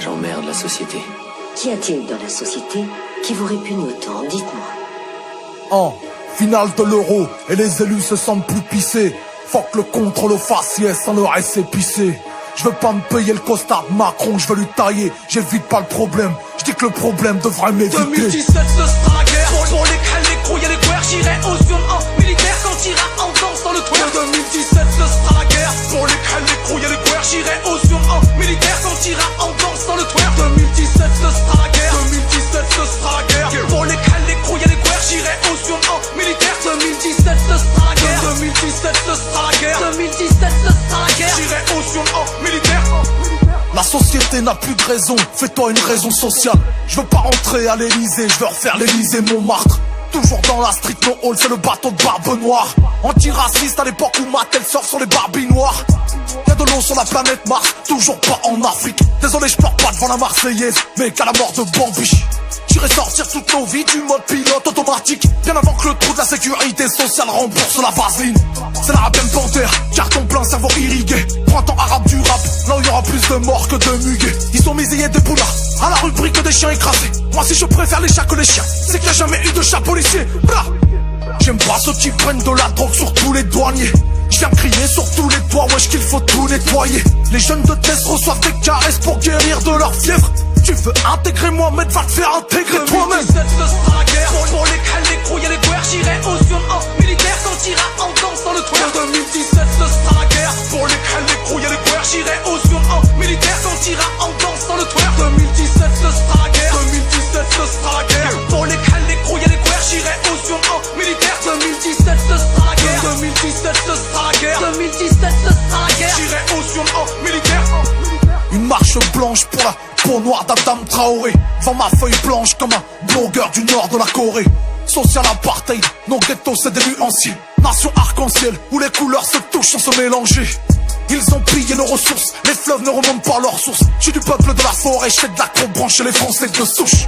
J'emmerde la société. Qu'y a-t-il dans la société qui vous répugne autant? Dites-moi. Finale de l'euro et les élus se sentent plus pissés. Fuck le contrôle au faciès sans le reste épicé. Je veux pas me payer le costard de Macron, je veux lui tailler. J'évite pas le problème, je dis que le problème devrait m'éviter. 2017 ce sera la guerre. Pour les crêles, les couilles et les guerres, j'irai au Sion en militaire quand t'iras en danse dans le twerk. 2017 ce sera la guerre. Pour les crêles, les couilles et les guerres, j'irai au Sion en militaire quand t'iras en danse dans le twerk. 2017 ce sera la guerre. 2017 ce sera la guerre. Pour les crêles, les couilles et les guerres, j'irai au Sion en militaire. 2017 ce sera la guerre. 2017 ce sera la guerre. 2017 ce sera la guerre. J'irai au Sion en militaire. La société n'a plus de raison, fais-toi une raison sociale. Je veux pas rentrer à l'Elysée, je veux refaire l'Elysée Montmartre. Toujours dans la street, no hall, c'est le bateau de Barbe Noire. Antiraciste à l'époque où Mattel surfe sur les Barbies noires. Y'a de l'eau sur la planète Mars, toujours pas en Afrique. Désolé, je pleure pas devant la Marseillaise, mais qu'à la mort de Bambi. J'irai sortir toutes nos vies du mode pilote automatique. Bien avant que le trou de la sécurité sociale rembourse la vaseline. C'est l'arabienne panthère, carton plein, cerveau irrigué. Printemps arabe du rap, là où il y aura plus de morts que de muguets. Ils sont misillés des poulards, à la rubrique des chiens écrasés. Moi si je préfère les chats que les chiens, c'est qu'il n'y a jamais eu de chat policier. Blah. J'aime pas ceux qui prennent de la drogue sur tous les douaniers. Je viens crier sur tous les toits, wesh qu'il faut tout nettoyer. Les jeunes de test reçoivent des caresses pour guérir de leur fièvre. Tu veux intégrer Mohamed, va te faire intégrer toi-même. 2017 ce sera la guerre. Pour les crêles, les couilles et les guerres, j'irai au Sion en militaire quand t'iras en danse dans le twerk. 2017 ce sera la guerre. Pour les crêles, les couilles et les guerres, j'irai au Sion en militaire quand t'iras en danse dans le twerk. 2017 ce sera la guerre. 2017 ce sera la guerre. Pour les crêles, les couilles et les guerres, j'irai au Sion en militaire. 2017 ce sera la guerre. 2017 ce sera la guerre. 2017 ce sera la guerre. J'irai au Sion en militaire. Une marche blanche pour la peau noire d'Adam Traoré. Vends ma feuille blanche comme un blogueur du nord de la Corée. Social apartheid, nos ghettos c'est des nuanciers. Nation arc-en-ciel où les couleurs se touchent sans se mélanger. Ils ont pillé nos ressources, les fleuves ne remontent pas leurs sources. Je suis du peuple de la forêt, je fais de l'acro chez les Français de souche.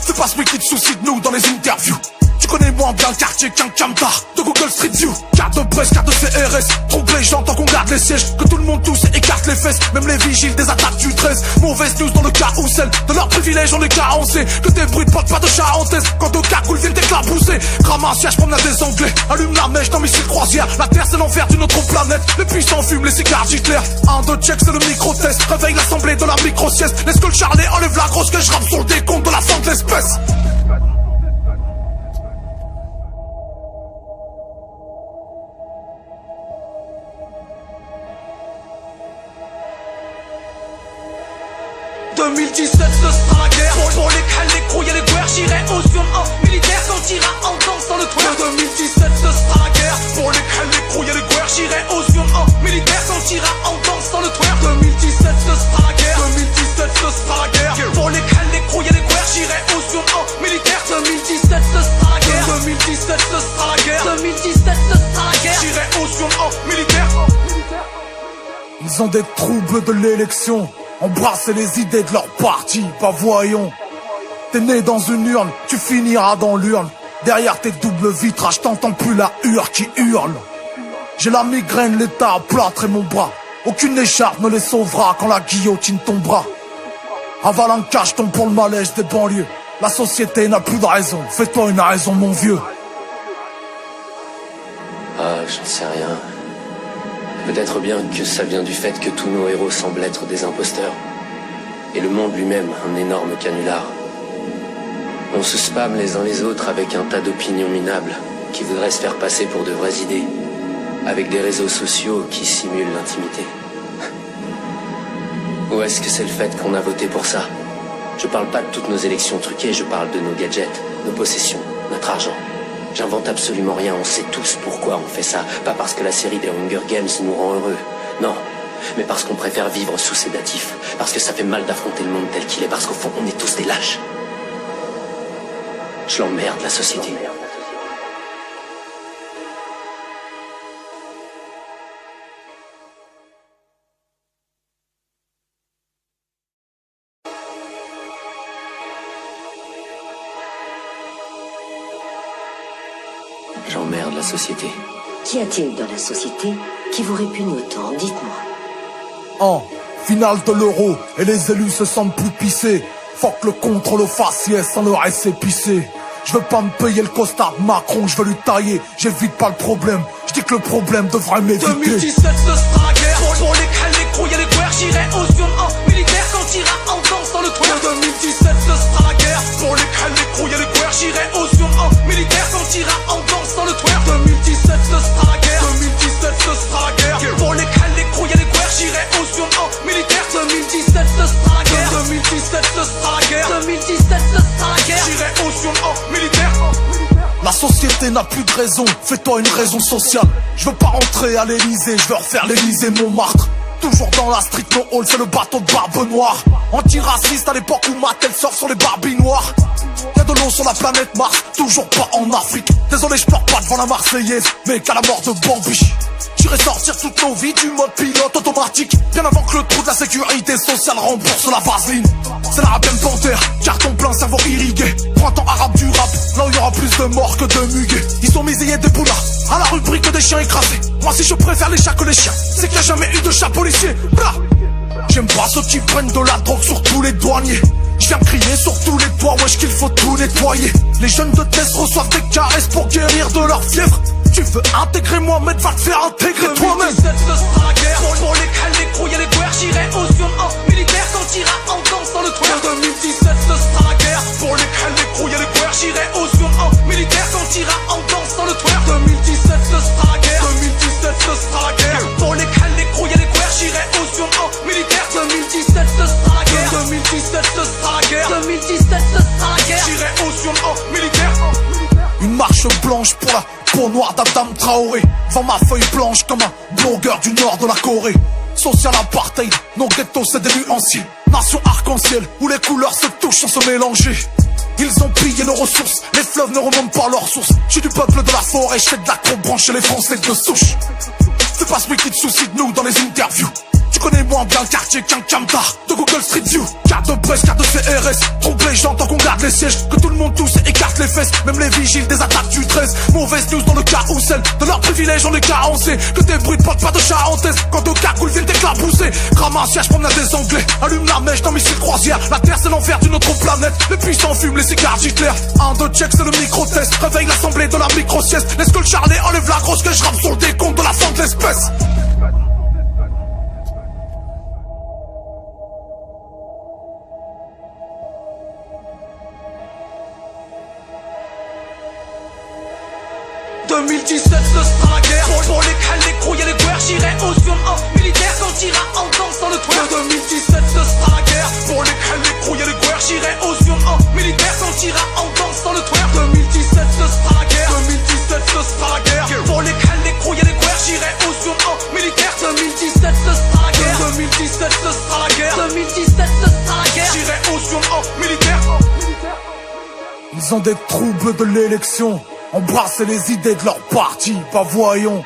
C'est pas celui qui te soucie de nous dans les interviews. Tu connais moins bien le quartier qu'un camtar de Google Street View. Carte de presse, carte de CRS. Trompe les gens tant qu'on garde les sièges. Que tout le monde tousse et écarte les fesses. Même les vigiles des attaques du 13. Mauvaise news dans le carrousel. De leurs privilèges on est carencé. Que des bruits de potes, pas de charentaise. Quand au cagoules viennent t'éclabousser. Crame un siège, promenade des anglais. Allume la mèche dans missile croisière. La terre c'est l'enfer d'une autre planète. Les puissants fument les cigares d'Hitler. Un de check c'est le micro-test. Réveille l'assemblée de la micro-sieste. Laisse que le charlet enlève la grosse que je rappe sur le décompte de la fin de l'espèce. « 2017 ce sera la guerre. Pour les crêles, les couilles et les guerres, j'irai au Sion en militaire quand t'iras en danse dans le twerk. 2017 ce sera la guerre. Pour les crêles, les couilles et les guerres, j'irai au Sion en militaire quand t'iras en danse dans le twerk. 2017 ce sera la guerre. 2017 ce sera la guerre. Pour les crêles, les couilles et les guerres, j'irai au Sion en militaire. 2017 ce sera la guerre. 2017 ce sera la guerre. 2017 ce sera la guerre. J'irai au Sion en militaire. Ils ont des troubles de l'élection. Embrasser les idées de leur parti, bah voyons. T'es né dans une urne, tu finiras dans l'urne. Derrière tes doubles vitrages, t'entends plus la hure qui hurle. J'ai la migraine, l'état à plâtrer mon bras. Aucune écharpe ne les sauvera quand la guillotine tombera. Avale un cacheton pour le malaise des banlieues. La société n'a plus de raison, fais-toi une raison mon vieux. Ah, j'en sais rien. Peut-être bien que ça vient du fait que tous nos héros semblent être des imposteurs. Et le monde lui-même, un énorme canular. On se spamme les uns les autres avec un tas d'opinions minables qui voudraient se faire passer pour de vraies idées. Avec des réseaux sociaux qui simulent l'intimité. Ou est-ce que c'est le fait qu'on a voté pour ça? Je parle pas de toutes nos élections truquées, je parle de nos gadgets, nos possessions, notre argent. J'invente absolument rien, on sait tous pourquoi on fait ça. Pas parce que la série des Hunger Games nous rend heureux, non. Mais parce qu'on préfère vivre sous sédatifs. Parce que ça fait mal d'affronter le monde tel qu'il est. Parce qu'au fond, on est tous des lâches. Je l'emmerde, la société. J'emmerde la société. Qu'y a-t-il dans la société qui vous répugne autant? Dites-moi. finale de l'euro et les élus se sentent plus pissés. Fuck le contrôle au faciès sans le récépissé. Je veux pas me payer le costard de Macron, je veux lui tailler, j'évite pas le problème. Je dis que le problème devrait m'éviter. 2017 ce sera la guerre pour les crêles, les crouilles et les guerres. J'irai au Sion en militaire quand t'iras en danse dans le twerk. 2017 ce sera la guerre pour les crêles, les crouilles et les guerres. J'irai au Sion en militaire quand t'iras en danse dans le twerk. 2017 ce sera la guerre, 2017 ce sera la guerre pour les crêles, les crouilles et les guerres. J'irai au Sion en militaire. 2017 ce sera la guerre, 2017 ce sera la guerre, 2017 ce sera la guerre. J'irai au Sion en militaire. La société n'a plus de raison, fais-toi une raison sociale. Je veux pas rentrer à l'Elysée, je veux refaire l'Elysée Montmartre. Toujours dans la street, no hall, c'est le bateau de Barbe Noire. Antiraciste à l'époque où Mattel sort sur les Barbies noires. Y'a de l'eau sur la planète Mars, toujours pas en Afrique. Désolé, je pleure pas devant la Marseillaise, mais qu'à la mort de Bambi. J'irai sortir toutes nos vies du mode pilote automatique. Bien avant que le trou de la sécurité sociale rembourse la vaseline. C'est la même panthère, carton plein, cerveau irrigué. Printemps arabe du rap, là où il y aura plus de morts que de muguets. Ils ont misé des poulards, à la rubrique des chiens écrasés. Moi si je préfère les chats que les chiens, c'est qu'il n'y a jamais eu de chat policier. Blah. J'aime pas ceux qui prennent de la drogue sur tous les douaniers. Je viens crier sur tous les toits, wesh qu'il faut tout nettoyer. Les jeunes de test reçoivent des caresses pour guérir de leur fièvre. Tu veux intégrer Mohamed, va te faire intégrer toi-même. 2017 ce sera la guerre pour les crêles, les crouilles et les guerres. J'irai au Sion en militaire quand t'iras en danse dans le twerk. 2017 ce sera la guerre pour les crêles, les crouilles et les guerres. J'irai au Sion en militaire quand t'iras en danse dans le twerk. 2017 ce sera la guerre, 2017 ce sera la guerre pour les crêles, les crouilles et les guerres. J'irai au Sion en militaire. 2017 ce sera la guerre, 2017 ce sera la guerre, 2017 ce sera la guerre. J'irai au Sion en militaire. Une marche blanche pour la peau noire d'Adam Traoré. Vends ma feuille blanche comme un blogueur du nord de la Corée. Social apartheid, nos ghettos c'est des nuanciers. Nation arc-en-ciel où les couleurs se touchent sans se mélanger. Ils ont pillé nos ressources, les fleuves ne remontent pas leurs sources. J'suis du peuple de la forêt, j'fais de l'acro chez les Français de souche. C'est pas celui qui te soucie de nous dans les interviews. Tu connais moins bien le quartier qu'un camtar de Google Street View. Carte de presse, carte de CRS. Trompe les gens tant qu'on garde les sièges. Que tout le monde tousse et écarte les fesses. Même les vigiles des attaques du 13. Mauvaise news dans le carrousel. De leurs privilèges on est carencé. Que tes bruits de potes pas de charentaise. Quand au cagoule viennent t'éclabousser. Ramassiage, promenade des anglais. Allume la mèche dans missile croisière. La terre c'est l'enfer d'une autre planète. Les puissants fument les cigares d'Hitler. 1, 2, check c'est le micro-test. Réveille l'assemblée de la micro-sieste. Laisse que le charlet enlève la grosse que je rappe sur le décompte de la fin de l'espèce. « 2017 ce sera la guerre pour les crêles, les crouilles et les guerres. J'irai au Sion en militaire quand t'iras en danse dans le twerk. 2017 ce sera la guerre pour les crêles, les crouilles et les guerres. J'irai au Sion en militaire quand t'iras en danse dans le twerk. 2017 ce sera la guerre, 2017 ce sera la guerre pour les crêles, les crouilles et les guerres. J'irai au Sion en militaire. 2017 ce sera la guerre, 2017 ce sera la guerre, 2017 ce sera la guerre. J'irai au Sion en militaire. Ils ont des troubles de l'élection. Embrasser les idées de leur parti, pas voyons.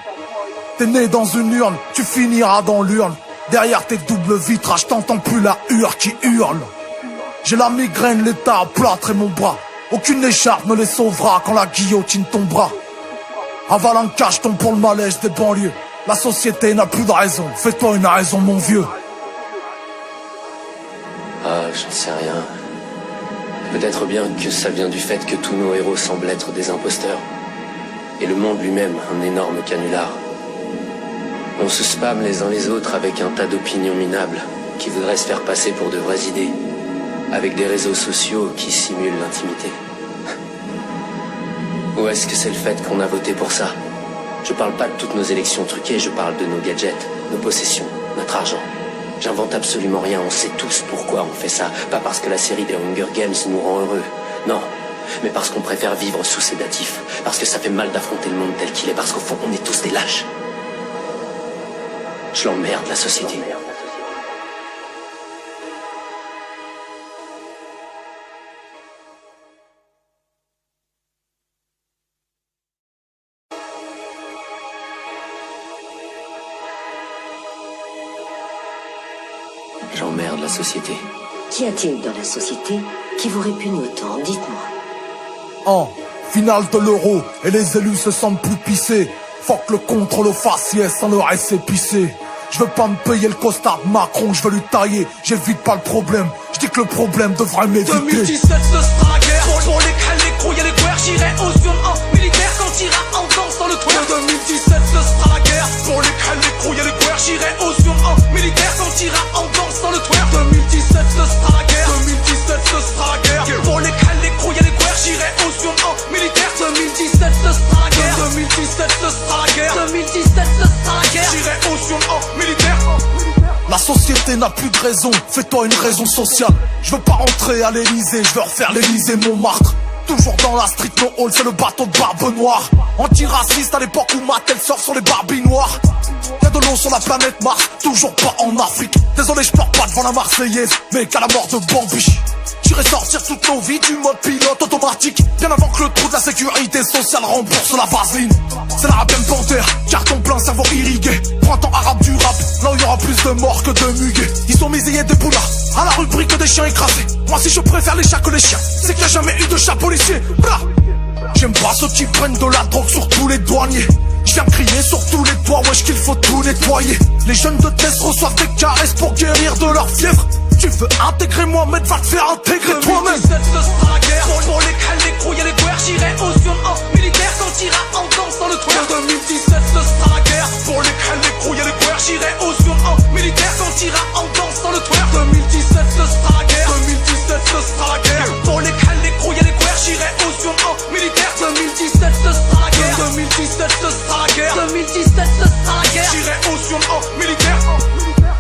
T'es né dans une urne, tu finiras dans l'urne. Derrière tes doubles vitrages, t'entends plus la hure qui hurle. J'ai la migraine, l'état à plâtrer mon bras. Aucune écharpe ne les sauvera quand la guillotine tombera. Avale un cacheton pour le malaise des banlieues. La société n'a plus de raison, fais-toi une raison mon vieux. Ah, j'en sais rien. Peut-être bien que ça vient du fait que tous nos héros semblent être des imposteurs. Et le monde lui-même, un énorme canular. On se spamme les uns les autres avec un tas d'opinions minables qui voudraient se faire passer pour de vraies idées, avec des réseaux sociaux qui simulent l'intimité. Ou est-ce que c'est le fait qu'on a voté pour ça? Je parle pas de toutes nos élections truquées, je parle de nos gadgets, nos possessions, notre argent. J'invente absolument rien, on sait tous pourquoi on fait ça. Pas parce que la série des Hunger Games nous rend heureux, non. Mais parce qu'on préfère vivre sous sédatif. Parce que ça fait mal d'affronter le monde tel qu'il est. Parce qu'au fond, on est tous des lâches. Je l'emmerde, la société. J'emmerde la société. Qu'y a-t-il dans la société qui vous répugne autant? Dites-moi. En finale de l'euro et les élus se sentent plus pissés. Fuck le contrôle au faciès sans le récépissé. Je veux pas me payer le costard de Macron, je veux lui tailler. J'évite pas le problème, je dis que le problème devrait m'éviter. 2017 ce sera la guerre. Pour les crêles, les crocs, y'a les guerres. J'irai au Zion en militaire quand t'iras en danse dans le twerk. 2017 ce sera la guerre. Pour les crêles, les crocs, y'a les guerres. J'irai au Zion en militaire quand t'iras en danse dans le twerk. 2017 ce sera la guerre. 2017 ce sera la guerre. Pour les crêles, les crocs, y'a les guerres. J'irai au Zion en militaire. 2017 ce sera la guerre. 2017 ce sera la guerre. 2017 ce sera la guerre. J'irai au Zion en militaire. La société n'a plus de raison, fais-toi une raison sociale. Je veux pas rentrer à l'Elysée, je veux refaire l'Elysée Montmartre. Toujours dans la street, no hall, c'est le bâton de Barbe Noire. Antiraciste à l'époque où Mattel sort sur les Barbies noires. Y'a de l'eau sur la planète Mars, toujours pas en Afrique. Désolé, je pleure pas devant la Marseillaise, mais qu'à la mort de Bambi. J'irai sortir toutes nos vies du mode pilote automatique. Bien avant que le trou de la sécurité sociale rembourse la vaseline. C'est l'arabienne panthère, carton plein, cerveau irrigué. Printemps arabe du rap, là où il y aura plus de morts que de muguets. Ils sont misés des boulas, à la rubrique des chiens écrasés. Moi si je préfère les chats que les chiens, c'est qu'il n'y a jamais eu de chat policier. Blah. J'aime pas ceux qui prennent de la drogue sur tous les douaniers. Je viens crier sur tous les toits, wesh qu'il faut tout nettoyer. Les jeunes de test reçoivent des caresses pour guérir de leur fièvre. Tu veux intégrer Mohamed, va te faire intégrer toi-même. 2017 ce sera la guerre. Pour les crêles, les crocs, y'a les guerres. J'irai au Zion en militaire quand t'iras en danse dans le twerk. 2017 ce sera la guerre. Pour les crêles, les crocs, y'a les guerres. J'irai au Zion en militaire quand t'iras en danse dans le twerk. 2017 ce sera la guerre. 2017 ce sera la guerre. Pour les crêles, les crocs, y'a les guerres. J'irai au Zion en militaire. 2017 ce sera la guerre. 2017 ce sera la guerre. 2017 ce sera la guerre. J'irai au Zion en militaire.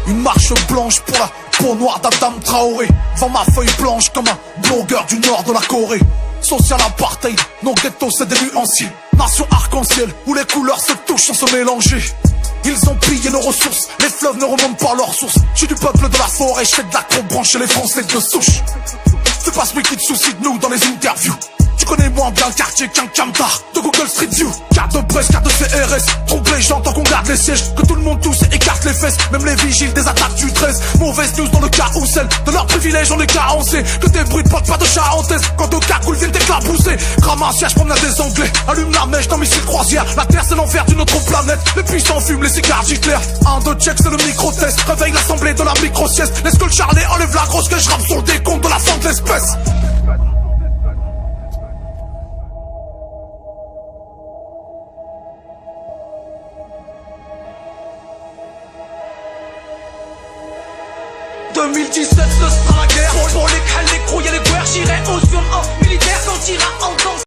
Une marche blanche pour la peau noire d'Adam Traoré. Vends ma feuille blanche comme un blogueur du nord de la Corée. Social apartheid, nos ghettos c'est des nuanciers. Nation arc-en-ciel, où les couleurs se touchent sans se mélanger. Ils ont pillé nos ressources, les fleuves ne remontent pas leurs sources. Je suis du peuple de la forêt, je fais de l'acro-branche chez les Français de souche. C'est pas celui qui te soucie de nous dans les interviews. Tu connais moins bien le quartier qu'un camtar de Google Street View. Carte de presse, carte de CRS. Trompe les gens tant qu'on garde les sièges. Que tout le monde tousse et écarte les fesses. Même les vigiles des attaques du 13. Mauvaise news dans le carrousel. De leurs privilèges on est carencé. Que des bruits de potes, pas de charentaise. Quand de cagoules viennent t'éclabousser. Ramassiage, promenade des anglais. Allume la mèche dans missile croisière. La terre c'est l'enfer d'une autre planète. Les puissants fument les cigares d'Hitler. Un de check c'est le micro-test. Réveille l'assemblée de la micro-sieste. Laisse que le charlet enlève la grosse que je rappe sur le décompte de la fin de l'espèce.